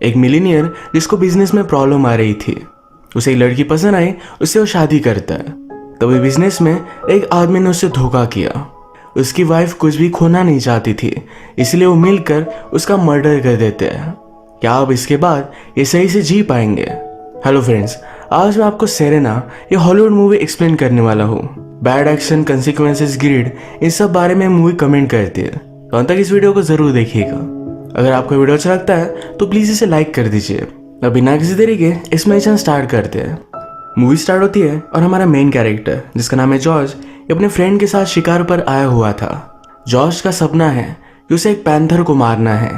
एक मिलीनियर जिसको बिजनेस में प्रॉब्लम आ रही थी, उसे एक लड़की पसंद आई, उससे वो शादी करता है। तभी बिजनेस में एक आदमी ने उससे धोखा किया। उसकी वाइफ कुछ भी खोना नहीं चाहती थी, इसलिए वो मिलकर उसका मर्डर कर देते हैं। क्या अब इसके बाद ये सही से जी पाएंगे? हेलो फ्रेंड्स, आज मैं आपको सेरेना ये हॉलीवुड मूवी एक्सप्लेन करने वाला हूँ। बैड एक्शन, कंसिक्वेंसेस, ग्रीड, इन सब बारे में मूवी कमेंट करती है, तो अंत तक इस वीडियो को जरूर देखिएगा। अगर आपको वीडियो अच्छा लगता है तो प्लीज इसे लाइक कर दीजिए। अब बिना किसी देरी के इसमें स्टार्ट करते हैं। मूवी स्टार्ट होती है और हमारा मेन कैरेक्टर जिसका नाम है जॉर्ज, अपने फ्रेंड के साथ शिकार पर आया हुआ था। जॉर्ज का सपना है कि उसे एक पैंथर को मारना है।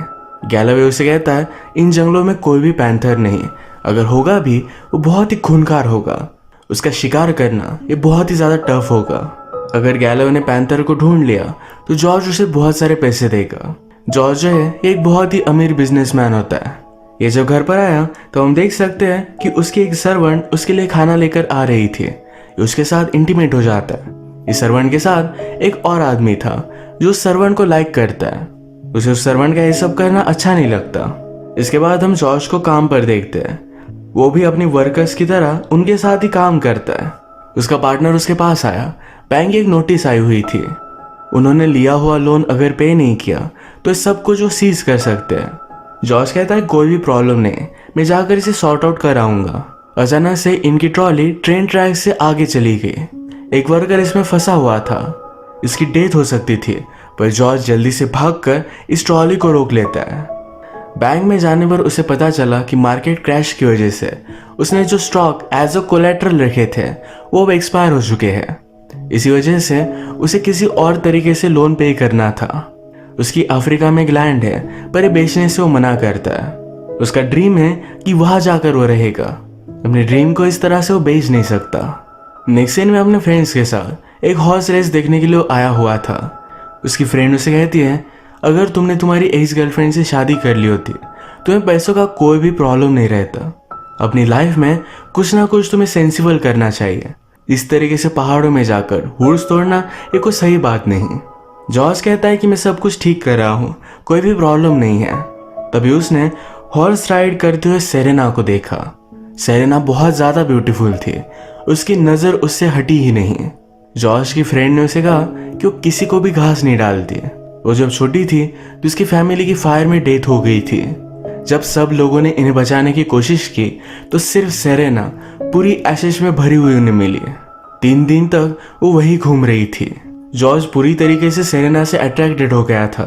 गैलोवे उसे कहता है इन जंगलों में कोई भी पैंथर नहीं, अगर होगा भी वो बहुत ही खूंखार होगा। उसका शिकार करना ये बहुत ही ज्यादा टफ होगा। अगर गैलोवे ने पैंथर को ढूंढ लिया तो जॉर्ज उसे बहुत सारे पैसे देगा। जॉर्ज जो है एक बहुत ही अमीर बिजनेसमैन होता है। ये जब घर पर आया तो हम देख सकते हैं कि उसकी एक सर्वेंट उसके लिए खाना लेकर आ रही थी। उसके साथ इंटीमेट हो जाता है। इस सर्वेंट के साथ एक और आदमी था जो उस सर्वेंट को लाइक करता है। उसे उस सर्वेंट का ये सब करना अच्छा नहीं लगता। इसके बाद हम जॉर्ज को काम पर देखते हैं। वो भी अपनी वर्कर्स की तरह उनके साथ ही काम करता है। उसका पार्टनर उसके पास आया। बैंक की एक नोटिस आई हुई थी। उन्होंने लिया हुआ लोन अगर पे नहीं किया तो इस सब कुछ वो सीज कर सकते हैं। जॉर्ज कहता है कोई भी प्रॉब्लम नहीं, मैं जाकर इसे सॉर्ट आउट कराऊंगा। अचानक से इनकी ट्रॉली ट्रेन ट्रैक से आगे चली गई। एक वर्कर इसमें फंसा हुआ था, इसकी डेथ हो सकती थी, पर जॉर्ज जल्दी से भागकर इस ट्रॉली को रोक लेता है। बैंक में जाने पर उसे पता चला कि मार्केट क्रैश की वजह से उसने जो स्टॉक एज अ कोलेट्रल रखे थे वो अब एक्सपायर हो चुके हैं। इसी वजह से उसे किसी और तरीके से लोन पे करना था। उसकी अफ्रीका में एक लैंड है, पर ये बेचने से वो मना करता है। उसका ड्रीम है कि वहां जाकर वो रहेगा। अपने ड्रीम को इस तरह से वो बेच नहीं सकता। नेक्स्ट सीन में अपने फ्रेंड्स के साथ एक हॉर्स रेस देखने के लिए आया हुआ था। उसकी फ्रेंड उसे कहती है अगर तुमने तुम्हारी एक्स गर्लफ्रेंड से शादी कर ली होती तुम्हें पैसों का कोई भी प्रॉब्लम नहीं रहता। अपनी लाइफ में कुछ ना कुछ तुम्हें सेंसिबल करना चाहिए। इस तरीके से पहाड़ों में जाकर हुर्स तोड़ना ये कोई सही बात नहीं। जॉर्ज कहता है कि मैं सब कुछ ठीक कर रहा हूँ, कोई भी प्रॉब्लम नहीं है। तभी उसने हॉर्स राइड करते हुए सेरेना को देखा। सेरेना बहुत ज्यादा ब्यूटीफुल थी, उसकी नजर उससे हटी ही नहीं। जॉर्ज की फ्रेंड ने उसे कहा कि वो किसी को भी घास नहीं डालती। वो जब छोटी थी तो उसकी फैमिली की फायर में डेथ हो गई थी। जब सब लोगों ने इन्हें बचाने की कोशिश की तो सिर्फ सेरेना पूरी एशेज में भरी हुई उन्हें मिली। 3 दिन तक वो वहीं घूम रही थी। जॉर्ज पूरी तरीके से सेरेना से अट्रैक्टेड हो गया था।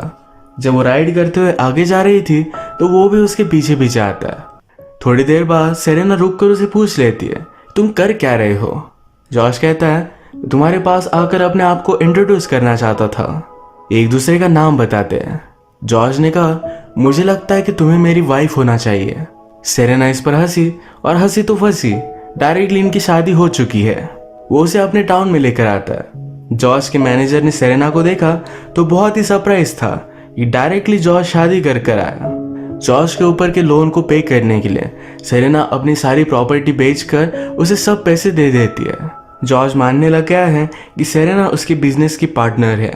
जब वो राइड करते हुए आगे जा रही थी तो वो भी उसके पीछे पीछे आता है। थोड़ी देर बाद सेरेना रुककर उसे पूछ लेती है तुम कर क्या रहे हो? जॉर्ज कहता है तुम्हारे पास आकर अपने आप को इंट्रोड्यूस करना चाहता था। एक दूसरे का नाम बताते हैं। जॉर्ज ने कहा मुझे लगता है कि तुम्हें मेरी वाइफ होना चाहिए। सेरेना इस पर हंसी और हंसी तो फंसी। डायरेक्टली इनकी शादी हो चुकी है। वो उसे अपने टाउन में लेकर आता है। जॉर्ज के मैनेजर ने सेरेना को देखा तो बहुत ही सरप्राइज था कि डायरेक्टली जॉर्ज शादी कर आया। जॉर्ज के ऊपर के लोन को पे करने के लिए सेरेना अपनी सारी प्रॉपर्टी बेचकर उसे सब पैसे दे देती है। जॉर्ज मानने लग गया है कि सेरेना उसके बिजनेस की पार्टनर है।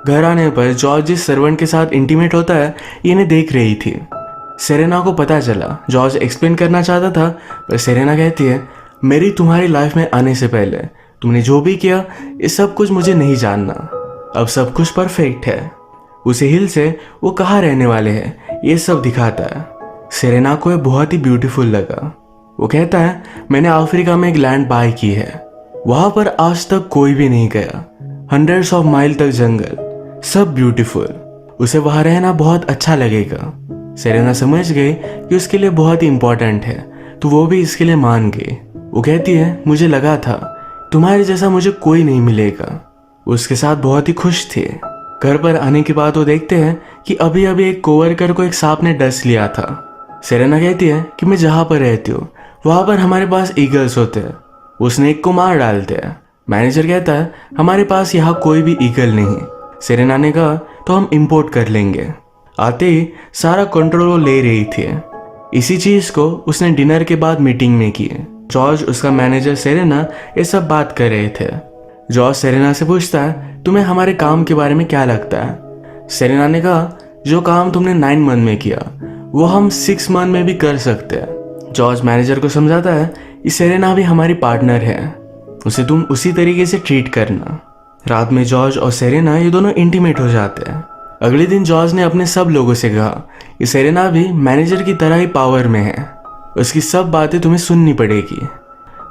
घर आने पर जॉर्ज जिस सर्वेंट के साथ इंटीमेट होता है इन्हें देख रही थी। सेरेना को पता चला जॉर्ज एक्सप्लेन करना चाहता था, पर सेरेना कहती है मेरी तुम्हारी लाइफ में आने से पहले तुमने जो भी किया ये सब कुछ मुझे नहीं जानना। अब सब कुछ परफेक्ट है। उसे हिल से वो कहाँ रहने वाले हैं ये सब दिखाता है। सेरेना को ये बहुत ही ब्यूटीफुल लगा। वो कहता है मैंने अफ्रीका में एक लैंड बाय की है, वहां पर आज तक कोई भी नहीं गया। 100 ऑफ माइल तक जंगल, सब ब्यूटीफुल। उसे वहां रहना बहुत अच्छा लगेगा। सेरेना समझ गई कि उसके लिए बहुत ही इंपॉर्टेंट है, तो वो भी इसके लिए मान गई। वो कहती है मुझे लगा था तुम्हारे जैसा मुझे कोई नहीं मिलेगा। उसके साथ बहुत ही खुश थे। घर पर आने के बाद वो देखते हैं कि अभी अभी एक कोवर्कर को एक सांप ने डस लिया था। सेरेना कहती है कि मैं जहाँ पर रहती हूँ वहां पर हमारे पास ईगल्स होते हैं, उसने एक को मार डालते हैं। मैनेजर कहता है हमारे पास यहाँ कोई भी ईगल नहीं। सेरेना ने कहा तो हम इंपोर्ट कर लेंगे। आते ही सारा कंट्रोल वो ले रही थी। इसी चीज को उसने डिनर के बाद मीटिंग में की। जॉर्ज, उसका मैनेजर, सेरेना ये सब बात कर रहे थे। जॉर्ज सेरेना से पूछता है तुम्हें हमारे काम के बारे में क्या लगता है? सेरेना ने कहा जो काम तुमने 9 मंथ में किया वो हम 6 मंथ में भी कर सकते हैं। जॉर्ज मैनेजर को समझाता है कि सेरेना भी हमारी पार्टनर है, उसे तुम उसी तरीके से ट्रीट करना। रात में जॉर्ज और सेरेना ये दोनों इंटीमेट हो जाते हैं। अगले दिन जॉर्ज ने अपने सब लोगों से कहा कि सेरेना भी मैनेजर की तरह ही पावर में है, उसकी सब बातें तुम्हें सुननी पड़ेगी।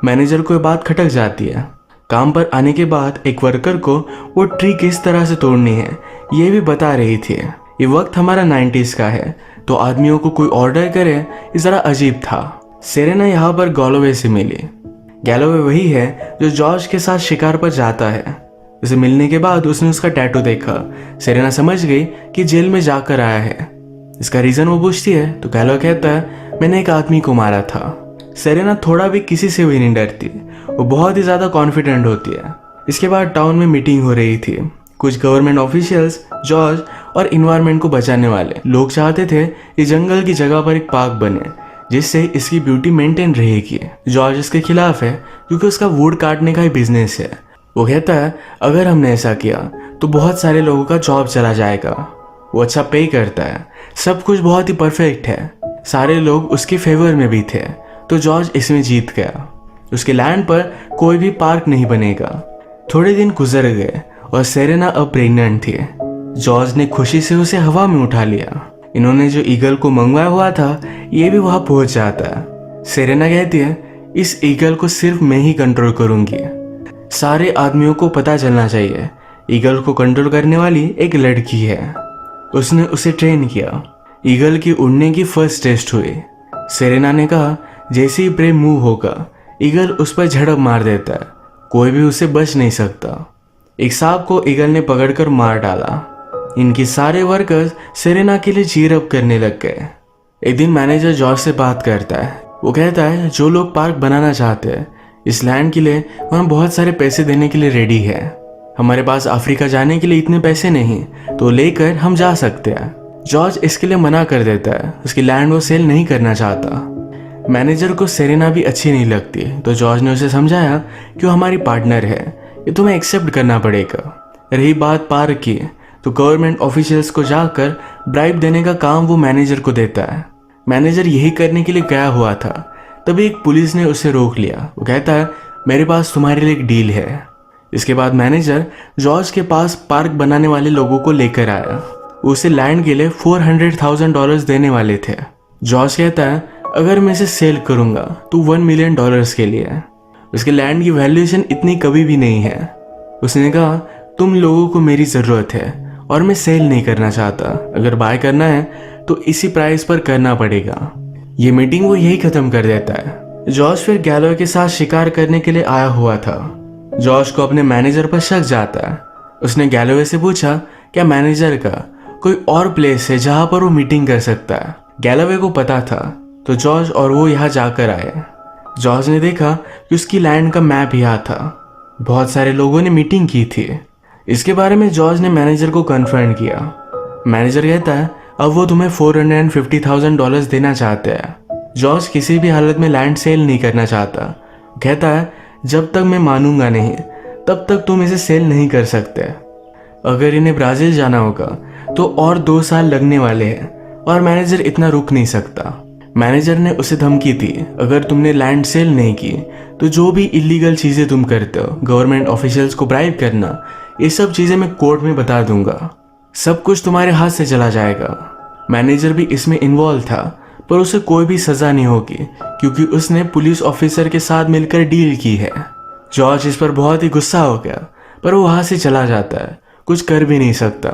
मैनेजर को ये बात खटक जाती है। काम पर आने के बाद एक वर्कर को वो ट्री किस तरह से तोड़नी है ये भी बता रही थी। ये वक्त हमारा 90s का है, तो आदमियों को कोई ऑर्डर करे ये जरा अजीब था। सेरेना यहाँ पर गैलोवे से मिली। गैलोवे वही है जो जॉर्ज के साथ शिकार पर जाता है। उसे मिलने के बाद उसने उसका टैटू देखा। सेरेना समझ गई कि जेल में जाकर आया है। इसका रीजन वो पूछती है तो गैलोवे कहता है मैंने एक आदमी को मारा था। सेरेना थोड़ा भी किसी से भी नहीं डरती, वो बहुत ही ज्यादा कॉन्फिडेंट होती है। इसके बाद टाउन में मीटिंग हो रही थी। कुछ गवर्नमेंट ऑफिशियल्स, जॉर्ज और इन्वायरमेंट को बचाने वाले लोग चाहते थे कि जंगल की जगह पर एक पार्क बने जिससे इसकी ब्यूटी मेंटेन रहेगी। जॉर्ज इसके खिलाफ है क्योंकि उसका वुड काटने का ही बिजनेस है। वो कहता है अगर हमने ऐसा किया तो बहुत सारे लोगों का जॉब चला जाएगा। वो अच्छा पे करता है, सब कुछ बहुत ही परफेक्ट है, सारे लोग उसके फेवर में भी थे, तो जॉर्ज इसमें जीत गया। उसके लैंड पर कोई भी पार्क नहीं बनेगा। थोड़े दिन गुजर गए और सेरेना अब प्रेग्नेंट थी। जॉर्ज ने खुशी से उसे हवा में उठा लिया। इन्होंने जो ईगल को मंगवाया हुआ था ये भी वहां पहुंच जाता है। सेरेना कहती है इस ईगल को सिर्फ मैं ही कंट्रोल करूंगी, सारे आदमियों को पता चलना चाहिए ईगल को कंट्रोल करने वाली एक लड़की है। उसने उसे ट्रेन किया। ईगल की उड़ने की फर्स्ट टेस्ट हुई। सेरेना ने कहा जैसे ही प्रे मूव होगा ईगल उस पर झड़प मार देता है, कोई भी उसे बच नहीं सकता। एक सांप को ईगल ने पकड़कर मार डाला। इनके सारे वर्कर्स सेरेना के लिए चीयर अप करने लग गए। एक दिन मैनेजर जॉर्ज से बात करता है। वो कहता है जो लोग पार्क बनाना चाहते हैं इस लैंड के लिए वहाँ बहुत सारे पैसे देने के लिए रेडी है। हमारे पास अफ्रीका जाने के लिए इतने पैसे नहीं, तो लेकर हम जा सकते हैं। जॉर्ज इसके लिए मना कर देता है, उसकी लैंड वो सेल नहीं करना चाहता। मैनेजर को सेरेना भी अच्छी नहीं लगती, तो जॉर्ज ने उसे समझाया कि वो हमारी पार्टनर है, ये तुम्हें एक्सेप्ट करना पड़ेगा। रही बात पार्क की, तो गवर्नमेंट ऑफिशियल्स को जाकर ब्राइब देने का काम वो मैनेजर को देता है। मैनेजर यही करने के लिए गया हुआ था, तभी एक पुलिस ने उसे रोक लिया। वो कहता है मेरे पास तुम्हारे लिए एक डील है। इसके बाद मैनेजर जॉर्ज के पास पार्क बनाने वाले लोगों को लेकर आया। वो उसे लैंड के लिए $400,000 देने वाले थे। जॉर्ज कहता है अगर मैं इसे सेल करूंगा तो $1 मिलियन के लिए। उसके लैंड की वैल्यूएशन इतनी कभी भी नहीं है। उसने कहा तुम लोगों को मेरी ज़रूरत है और मैं सेल नहीं करना चाहता, अगर बाय करना है तो इसी प्राइस पर करना पड़ेगा। ये मीटिंग वो यही खत्म कर देता है। जॉर्ज फिर गैलोवे के साथ शिकार करने के लिए आया हुआ था। जॉर्ज को अपने मैनेजर पर शक जाता है। उसने गैलोवे से पूछा क्या मैनेजर का कोई और प्लेस है जहां पर वो मीटिंग कर सकता है। गैलोवे को पता था, तो जॉर्ज और वो यहाँ जाकर आए। जॉर्ज ने देखा कि उसकी लैंड का मैप यहाँ था। बहुत सारे लोगों ने मीटिंग की थी। इसके बारे में जॉर्ज ने मैनेजर को कन्फर्म किया। मैनेजर कहता है अब वो तुम्हें $450,000 देना चाहते हैं। जॉर्ज किसी भी हालत में लैंड सेल नहीं करना चाहता। कहता है जब तक मैं मानूंगा नहीं तब तक तुम इसे सेल नहीं कर सकते। अगर इन्हें ब्राजील जाना होगा तो और 2 साल लगने वाले हैं और मैनेजर इतना रुक नहीं सकता। मैनेजर ने उसे धमकी दी अगर तुमने लैंड सेल नहीं की तो जो भी इलीगल चीजें तुम करते हो, गवर्नमेंट ऑफिशियल्स को ब्राइब करना, ये सब चीजें मैं कोर्ट में बता दूंगा, सब कुछ तुम्हारे हाथ से चला जाएगा। मैनेजर भी इसमें इन्वॉल्व था, पर उसे कोई भी सजा नहीं होगी क्योंकि उसने पुलिस ऑफिसर के साथ मिलकर डील की है। जॉर्ज इस पर बहुत ही गुस्सा हो गया, पर वो वहां से चला जाता है, कुछ कर भी नहीं सकता।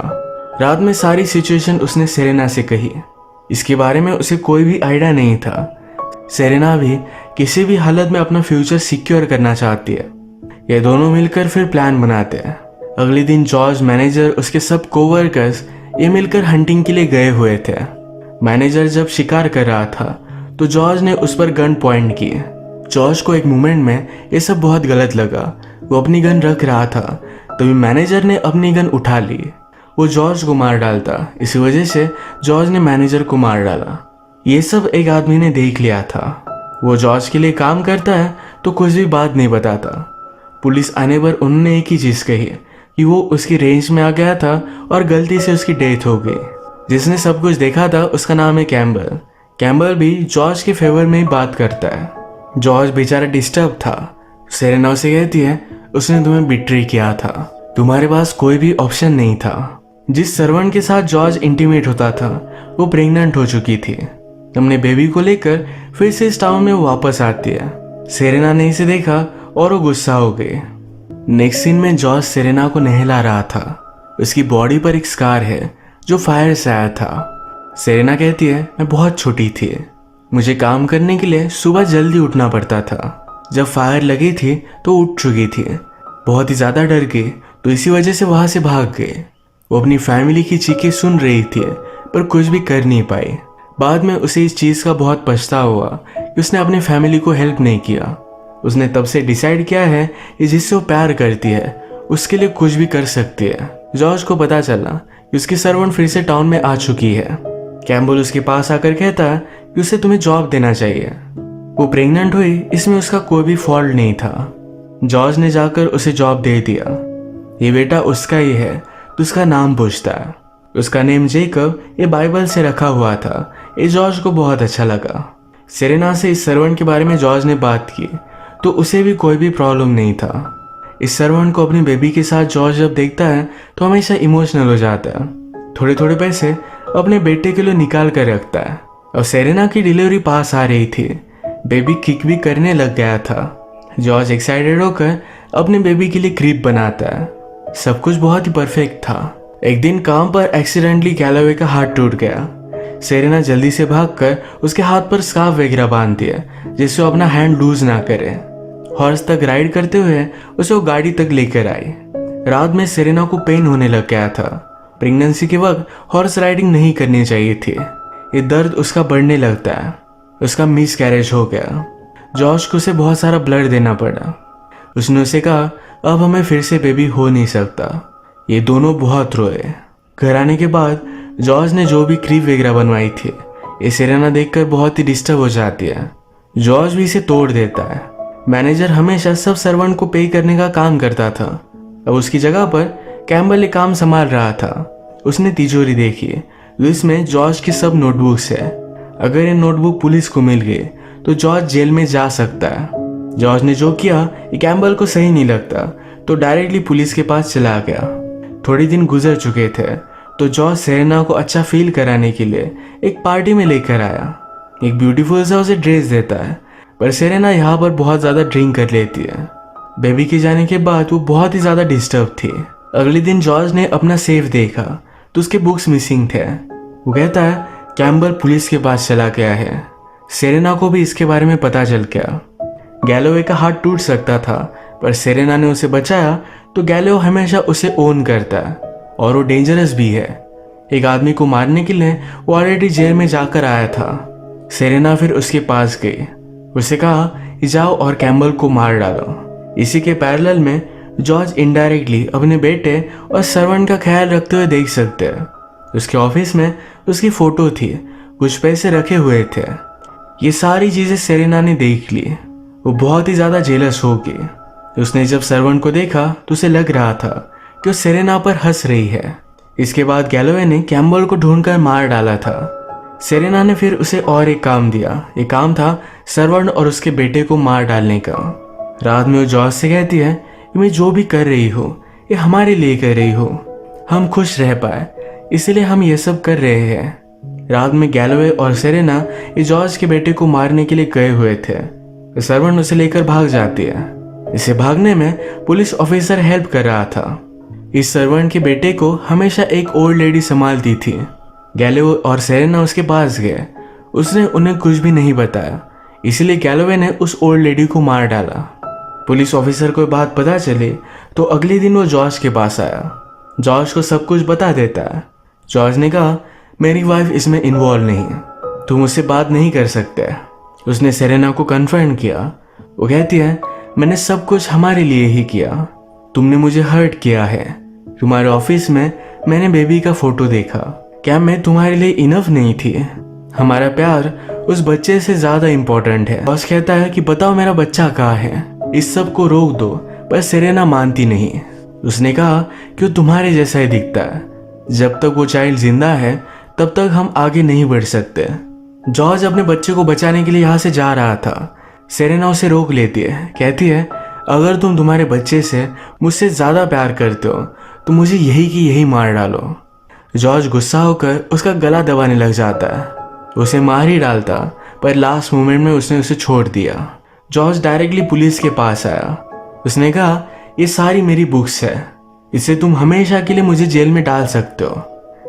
रात में सारी सिचुएशन उसने सेरेना से कही। इसके बारे में उसे कोई भी आइडिया नहीं था। सेरेना भी किसी भी हालत में अपना फ्यूचर सिक्योर करना चाहती है। ये दोनों मिलकर फिर प्लान बनाते हैं। अगले दिन जॉर्ज, मैनेजर, उसके सब कोवर्कर्स ये मिलकर हंटिंग के लिए गए हुए थे। मैनेजर जब शिकार कर रहा था तो जॉर्ज ने उस पर गन पॉइंट की। जॉर्ज को एक मोमेंट में ये सब बहुत गलत लगा। वो अपनी गन रख रहा था, तभी मैनेजर ने अपनी गन उठा ली। वो जॉर्ज को मार डालता। इसी वजह से जॉर्ज ने मैनेजर को मार डाला। ये सब एक आदमी ने देख लिया था। वो जॉर्ज के लिए काम करता है तो कुछ भी बात नहीं बताता। पुलिस आने पर उन्होंने एक ही चीज़ कही कि वो उसकी रेंज में आ गया था और गलती से उसकी डेथ हो गई। जिसने सब कुछ देखा था उसका नाम है कैम्बल। कैम्बल भी जॉर्ज के फेवर में ही बात करता है। जॉर्ज बेचारा डिस्टर्ब था। सेरेना उसे कहती है उसने तुम्हें बिट्रे किया था, तुम्हारे पास कोई भी ऑप्शन नहीं था। जिस सर्वेंट के साथ जॉर्ज इंटीमेट होता था वो प्रेग्नेंट हो चुकी थी। अपने बेबी को लेकर फिर से इस टाउन में वो वापस आती है। सेरेना ने इसे देखा और वो गुस्सा हो गई। नेक्स्ट सीन में जॉर्ज सेरेना को नहला रहा था। उसकी बॉडी पर एक स्कार है जो फायर से आया था। सेरेना कहती है मैं बहुत छोटी थी, मुझे काम करने के लिए सुबह जल्दी उठना पड़ता था। जब फायर लगी थी तो उठ चुकी थी, बहुत ही ज़्यादा डर गई तो इसी वजह से वहाँ से भाग गई। वो अपनी फैमिली की चीखें सुन रही थी पर कुछ भी कर नहीं पाई। बाद में उसे इस चीज़ का बहुत पछतावा हुआ कि उसने अपनी फैमिली को हेल्प नहीं किया। उसने तब से डिसाइड किया है कि जिससे वो प्यार करती है उसके लिए कुछ भी कर सकती है। जॉर्ज को पता चला कि उसकी सर्वेंट फिर से टाउन में आ चुकी है। कैम्बल उसके पास आकर कहता है कि उसे तुम्हें जॉब देना चाहिए। वो प्रेग्नेंट हुई, इसमें उसका कोई भी फॉल्ट नहीं था। जॉर्ज ने जाकर उसे जॉब दे दिया। ये बेटा उसका ही है तो उसका नाम पूछता है। उसका नेम जेकब ये बाइबल से रखा हुआ था। ये जॉर्ज को बहुत अच्छा लगा। सेरेना से इस सर्वेंट के बारे में जॉर्ज ने बात की तो उसे भी कोई भी प्रॉब्लम नहीं था। इस सर्वेंट को अपनी बेबी के साथ जॉर्ज जब देखता है तो हमेशा इमोशनल हो जाता है। थोड़े थोड़े पैसे अपने बेटे के लिए निकाल कर रखता है। और सेरेना की डिलीवरी पास आ रही थी, बेबी किक भी करने लग गया था। जॉर्ज एक्साइटेड होकर अपने बेबी के लिए क्रीब बनाता है। सब कुछ बहुत ही परफेक्ट था। एक दिन काम पर एक्सीडेंटली गैलोवे का हाथ टूट गया। सेरेना जल्दी से भागकर उसके हाथ पर स्कार्फ वगैरह बांधती है जिससे वो अपना हैंड लूज ना करे। हॉर्स तक राइड करते हुए उसे वो गाड़ी तक लेकर आई। रात में सेरेना को पेन होने लग गया था। प्रेगनेंसी के वक्त हॉर्स राइडिंग नहीं करनी चाहिए थी। ये दर्द उसका बढ़ने लगता है। उसका मिस कैरेज हो गया। जॉर्ज को उसे बहुत सारा ब्लड देना पड़ा। उसने उसे कहा अब हमें फिर से बेबी हो नहीं सकता। ये दोनों बहुत रोए। घर आने के बाद जॉर्ज ने जो भी क्रीब वगैरह बनवाई थी ये सेरेना देखकर बहुत ही डिस्टर्ब हो जाती है। जॉर्ज भी इसे तोड़ देता है। मैनेजर हमेशा सब सर्वेंट को पे करने का काम करता था। अब उसकी जगह पर कैम्बल ये काम संभाल रहा था। उसने तिजोरी देखी जिसमें जॉर्ज की सब नोटबुक्स है। अगर ये नोटबुक पुलिस को मिल गई तो जॉर्ज जेल में जा सकता है। जॉर्ज ने जो किया ये कैम्बल को सही नहीं लगता तो डायरेक्टली पुलिस के पास चला गया। थोड़े दिन गुजर चुके थे तो जॉर्ज सेरेना को अच्छा फील कराने के लिए एक पार्टी में लेकर आया। एक ब्यूटीफुल सा उसे ड्रेस देता है पर सेरेना यहाँ पर बहुत ज़्यादा ड्रिंक कर लेती है। बेबी के जाने के बाद वो बहुत ही ज़्यादा डिस्टर्ब थी। अगले दिन जॉर्ज ने अपना सेफ देखा तो उसके बुक्स मिसिंग थे। वो कहता है कैम्बल पुलिस के पास चला गया है। सेरेना को भी इसके बारे में पता चल गया। गैलोवे का हाथ टूट सकता था पर सेरेना ने उसे बचाया तो गैलो हमेशा उसे ओन करता है और वो डेंजरस भी है। एक आदमी को मारने के लिए वो ऑलरेडी जेल में जाकर आया था। सेरेना फिर उसके पास गई। उसे कहा कि जाओ और कैम्बल को मार डालो। इसी के पैरेलल में जॉर्ज इनडायरेक्टली अपने बेटे और सर्वेंट का ख्याल रखते हुए देख सकते हैं। उसके ऑफिस में उसकी फोटो थी, कुछ पैसे रखे हुए थे। ये सारी चीजें सेरेना ने देख ली। वो बहुत ही ज्यादा जेलस हो गई। उसने जब सर्वेंट को देखा तो उसे लग रहा था कि वो सेरेना पर हंस रही है। इसके बाद गैलोवे ने कैम्बल को ढूंढकर मार डाला था। सेरेना ने फिर उसे और एक काम दिया। ये काम था सर्वेंट और उसके बेटे को मार डालने का। रात में वो जॉर्ज से कहती है मैं जो भी कर रही हो ये हमारे लिए कर रही हो, हम खुश रह पाए इसलिए हम ये सब कर रहे हैं। रात में गैलोवे और सेरेना ये जॉर्ज के बेटे को मारने के लिए गए हुए थे। सर्वेंट उसे लेकर भाग जाती है। इसे भागने में पुलिस ऑफिसर हेल्प कर रहा था। इस सर्वेंट के बेटे को हमेशा एक ओल्ड लेडी संभालती थी। गैलोवे और सेरेना उसके पास गए। उसने उन्हें कुछ भी नहीं बताया इसलिए गैलोवे ने उस ओल्ड लेडी को मार डाला। पुलिस ऑफिसर को बात पता चली तो अगले दिन वो जॉर्ज के पास आया। जॉर्ज को सब कुछ बता देता है। जॉर्ज ने कहा मेरी वाइफ इसमें इन्वॉल्व नहीं है, तुम उससे बात नहीं कर सकते। उसने सेरेना को कन्फर्म किया। वो कहती है मैंने सब कुछ हमारे लिए ही किया, तुमने मुझे हर्ट किया है। तुम्हारे ऑफिस में मैंने बेबी का फोटो देखा, क्या मैं तुम्हारे लिए इनफ नहीं थी? हमारा प्यार उस बच्चे से ज्यादा इम्पोर्टेंट है। बॉस कहता है कि बताओ मेरा बच्चा कहाँ है, इस सब को रोक दो, पर सेरेना मानती नहीं। उसने कहा कि वो तुम्हारे जैसा ही दिखता है, जब तक वो चाइल्ड जिंदा है तब तक हम आगे नहीं बढ़ सकते। जॉर्ज अपने बच्चे को बचाने के लिए यहाँ से जा रहा था। सेरेना उसे रोक लेती है, कहती है अगर तुम तुम्हारे बच्चे से मुझसे ज़्यादा प्यार करते हो तो मुझे यही की यही मार डालो। जॉर्ज गुस्सा होकर उसका गला दबाने लग जाता है। उसे मार ही डालता, पर लास्ट मोमेंट में उसने उसे छोड़ दिया। जॉर्ज डायरेक्टली पुलिस के पास आया। उसने कहा ये सारी मेरी बुक्स है, इससे तुम हमेशा के लिए मुझे जेल में डाल सकते हो।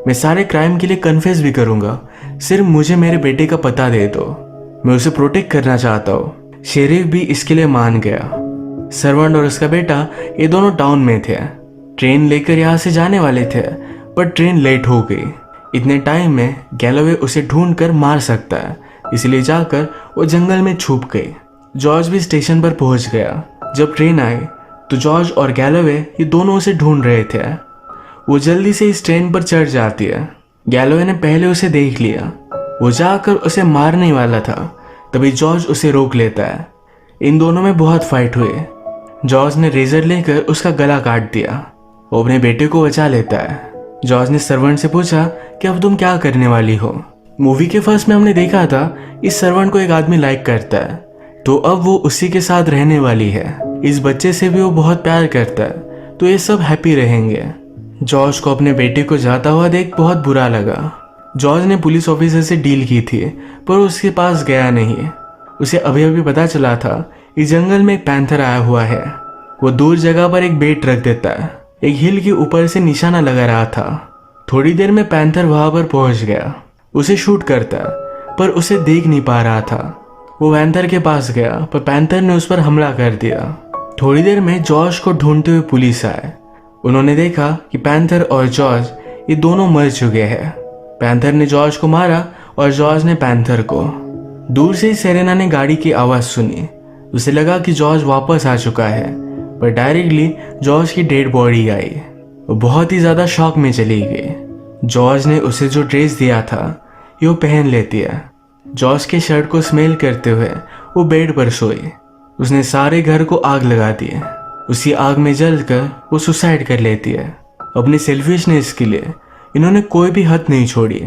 मैं सारे क्राइम के लिए कन्फेस भी करूंगा, सिर्फ मुझे मेरे बेटे का पता दे दो, मैं उसे प्रोटेक्ट करना चाहता हूँ। शेरिफ भी इसके लिए मान गया। सर्वेंट और उसका बेटा ये दोनों टाउन में थे। ट्रेन लेकर यहाँ से जाने वाले थे, पर ट्रेन लेट हो गई। इतने टाइम में गैलोवे उसे ढूंढ कर मार सकता है, इसलिए जाकर वो जंगल में छुप गई। जॉर्ज भी स्टेशन पर पहुंच गया। जब ट्रेन आई तो जॉर्ज और गैलोवे ये दोनों उसे ढूंढ रहे थे। वो जल्दी से इस ट्रेन पर चढ़ जाती है। गैलोवे ने पहले उसे देख लिया। वो जाकर उसे मारने वाला था, तभी जॉर्ज उसे रोक लेता है। इन दोनों में बहुत फाइट हुई। जॉर्ज ने रेजर लेकर उसका गला काट दिया। वो अपने बेटे को बचा लेता है। जॉर्ज ने सर्वेंट से पूछा कि अब तुम क्या करने वाली हो। मूवी के फर्स्ट में हमने देखा था इस सर्वेंट को एक आदमी लाइक करता है, तो अब वो उसी के साथ रहने वाली है। इस बच्चे से भी वो बहुत प्यार करता है, तो ये सब हैप्पी रहेंगे। जॉर्ज को अपने बेटे को जाता हुआ देख बहुत बुरा लगा। जॉर्ज ने पुलिस ऑफिसर से डील की थी, पर उसके पास गया नहीं। उसे अभी अभी पता चला था इस जंगल में एक पैंथर आया हुआ है। वो दूर जगह पर एक बेट रख देता है। एक हिल के ऊपर से निशाना लगा रहा था। थोड़ी देर में पैंथर वहां पर पहुंच गया। उसे शूट करता, पर उसे देख नहीं पा रहा था। वो पैंथर के पास गया, पर पैंथर ने उस पर हमला कर दिया। थोड़ी देर में जॉर्ज को ढूंढते हुए पुलिस आए। उन्होंने देखा कि पैंथर और जॉर्ज ये दोनों मर चुके हैं। पैंथर ने जॉर्ज को मारा और जॉर्ज ने पैंथर को। दूर से ही सेरेना ने गाड़ी की आवाज सुनी। उसे लगा कि जॉर्ज वापस आ चुका है, पर डायरेक्टली जॉर्ज की डेड बॉडी आई। वो बहुत ही ज्यादा शॉक में चली गई। जॉर्ज ने उसे जो ड्रेस दिया था ये वो पहन लेती है। जॉर्ज के शर्ट को स्मेल करते हुए वो बेड पर सोई। उसने सारे घर को आग लगा दी। उसी आग में जलकर वो सुसाइड कर लेती है। अपनी सेल्फिशनेस के लिए इन्होंने कोई भी हद नहीं छोड़ी।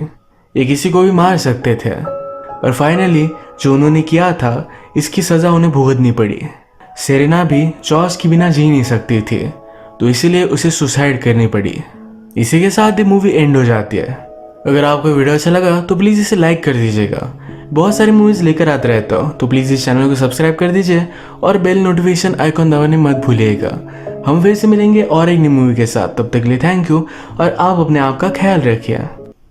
ये किसी को भी मार सकते थे, पर फाइनली जो उन्होंने किया था इसकी सजा उन्हें भुगतनी पड़ी। सेरेना भी जॉर्ज के बिना जी नहीं सकती थी, तो इसीलिए उसे सुसाइड करनी पड़ी। इसी के साथ ये मूवी एंड हो जाती है। अगर आपको वीडियो अच्छा लगा तो प्लीज़ इसे लाइक कर दीजिएगा। बहुत सारी मूवीज़ लेकर आते रहता हूँ, तो प्लीज़ इस चैनल को सब्सक्राइब कर दीजिए और बेल नोटिफिकेशन आइकॉन दबाने मत भूलिएगा। हम फिर से मिलेंगे और एक नई मूवी के साथ। तब तक के लिए थैंक यू और आप अपने आप का ख्याल रखिए।